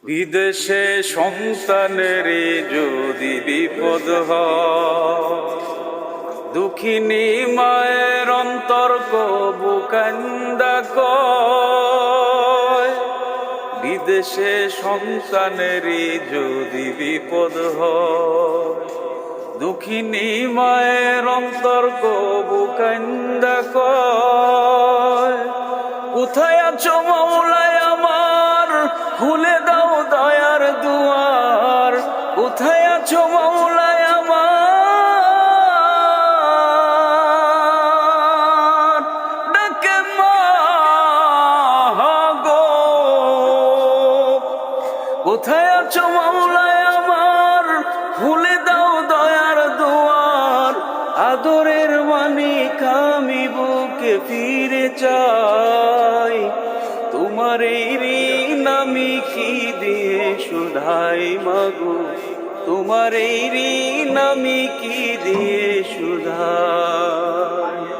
বিদেশে সন্তানের যদি বিপদ হয়, দুঃখিনী মায়ের অন্তর কবু কান্দা কয়। বিদেশে সন্তানের যদি বিপদ হয়, দুঃখিনী মায়ের অন্তর কবু কান্দা কয়। কোথায় আছো মাওলায় আমার, খুলে দাও দয়ার দুয়ার। কোথায় আছো মাওলায় আমার, ডাকে মা গো। কোথায় আছো মাওলায় আমার, খুলে দাও দয়ার দুয়ার। আদরের মানিক আমি বুকে ফিরে চাই, তোমার এই ঋণ আমি কি দিয়ে শুধাই মাগো, তোমার এই ঋণ আমি কি দিয়ে